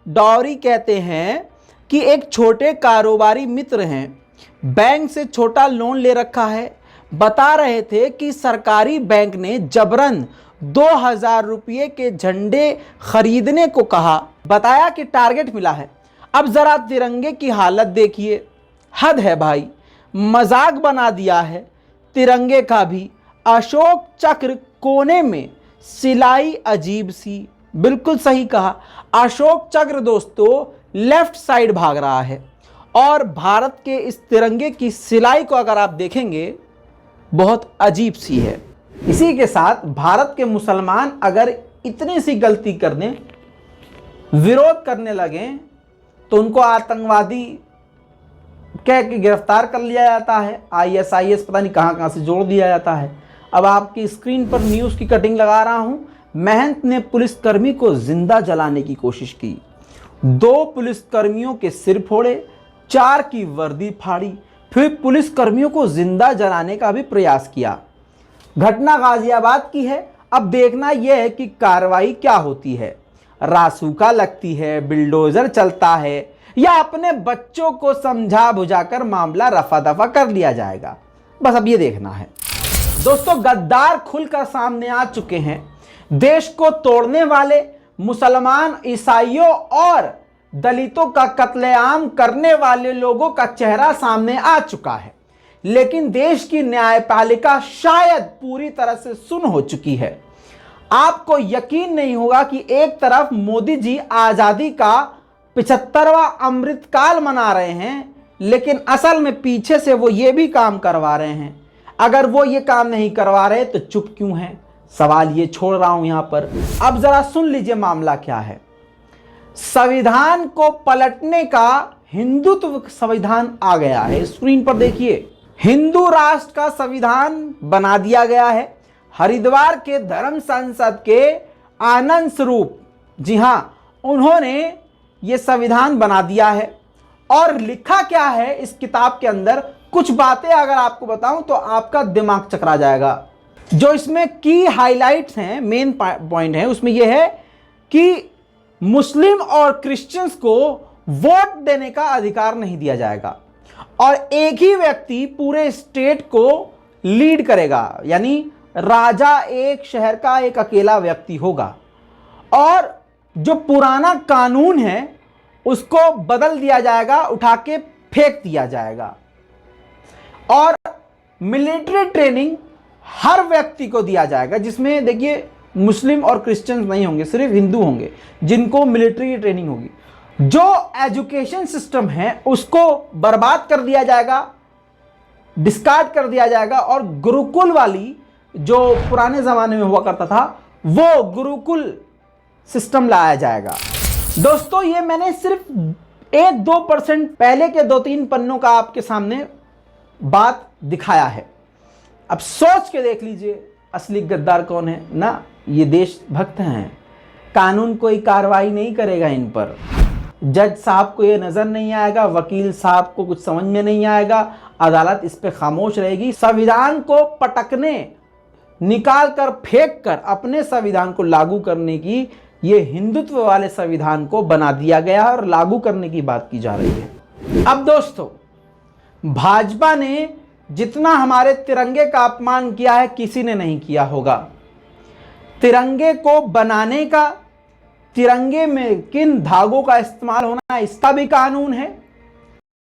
Dowry कहते हैं कि एक छोटे कारोबारी मित्र हैं, बैंक से छोटा लोन ले रखा है। बता रहे थे कि सरकारी बैंक ने जबरन 2000 रुपये के झंडे खरीदने को कहा। बताया कि टारगेट मिला है। अब जरा तिरंगे की हालत देखिए, हद है भाई, मजाक बना दिया है तिरंगे का भी। अशोक चक्र कोने में सिलाई अजीब सी, बिल्कुल सही कहा। अशोक चक्र दोस्तों लेफ्ट साइड भाग रहा है और भारत के इस तिरंगे की सिलाई को अगर आप देखेंगे बहुत अजीब सी है। इसी के साथ भारत के मुसलमान अगर इतनी सी गलती करने, विरोध करने लगे तो उनको आतंकवादी कह के गिरफ्तार कर लिया जाता है। ISIS पता नहीं कहां कहां से जोड़ दिया जाता है। अब आपकी स्क्रीन पर न्यूज़ की कटिंग लगा रहा हूं। महंत ने पुलिसकर्मी को जिंदा जलाने की कोशिश की, 2 पुलिसकर्मियों के सिर फोड़े, 4 की वर्दी फाड़ी, फिर पुलिसकर्मियों को जिंदा जलाने का भी प्रयास किया। घटना गाजियाबाद की है। अब देखना यह है कि कार्रवाई क्या होती है। रासुका लगती है, बिल्डोजर चलता है, या अपने बच्चों को समझा बुझाकर मामला रफा दफा कर लिया जाएगा। बस अब ये देखना है। दोस्तों गद्दार खुलकर सामने आ चुके हैं। देश को तोड़ने वाले, मुसलमान, ईसाइयों और दलितों का कत्लेआम करने वाले लोगों का चेहरा सामने आ चुका है। लेकिन देश की न्यायपालिका शायद पूरी तरह से सुन्न हो चुकी है। आपको यकीन नहीं होगा कि एक तरफ मोदी जी आजादी का 75वां अमृतकाल मना रहे हैं, लेकिन असल में पीछे से वो ये भी काम करवा रहे हैं। अगर वो ये काम नहीं करवा रहे तो चुप क्यों हैं? सवाल ये छोड़ रहा हूं यहां पर। अब जरा सुन लीजिए मामला क्या है। संविधान को पलटने का हिंदुत्व संविधान आ गया है। स्क्रीन पर देखिए, हिंदू राष्ट्र का संविधान बना दिया गया है। हरिद्वार के धर्म संसद के आनंद स्वरूप, जी हां, उन्होंने ये संविधान बना दिया है। और लिखा क्या है इस किताब के अंदर, कुछ बातें अगर आपको बताऊं तो आपका दिमाग चकरा जाएगा। जो इसमें की हाइलाइट्स हैं, मेन पॉइंट है उसमें यह है कि मुस्लिम और क्रिश्चियंस को वोट देने का अधिकार नहीं दिया जाएगा और एक ही व्यक्ति पूरे स्टेट को लीड करेगा, यानी राजा एक शहर का एक अकेला व्यक्ति होगा। और जो पुराना कानून है उसको बदल दिया जाएगा, उठा के फेंक दिया जाएगा। और मिलिट्री ट्रेनिंग हर व्यक्ति को दिया जाएगा, जिसमें देखिए मुस्लिम और क्रिश्चियंस नहीं होंगे, सिर्फ हिंदू होंगे जिनको मिलिट्री की ट्रेनिंग होगी। जो एजुकेशन सिस्टम है उसको बर्बाद कर दिया जाएगा, डिस्कार्ड कर दिया जाएगा और गुरुकुल वाली जो पुराने जमाने में हुआ करता था वो गुरुकुल सिस्टम लाया जाएगा। दोस्तों ये मैंने सिर्फ 1-2% पहले के 2-3 पन्नों का आपके सामने बात दिखाया है। अब सोच के देख लीजिए असली गद्दार कौन है ना। ये देशभक्त हैं। कानून कोई कार्रवाई नहीं करेगा इन पर। जज साहब को ये नजर नहीं आएगा, वकील साहब को कुछ समझ में नहीं आएगा, अदालत इस पे खामोश रहेगी। संविधान को पटकने, निकाल कर फेंक कर अपने संविधान को लागू करने की, ये हिंदुत्व वाले संविधान को बना दिया गया और लागू करने की बात की जा रही है। अब दोस्तों भाजपा ने जितना हमारे तिरंगे का अपमान किया है किसी ने नहीं किया होगा। तिरंगे को बनाने का, तिरंगे में किन धागों का इस्तेमाल होना है इसका भी कानून है।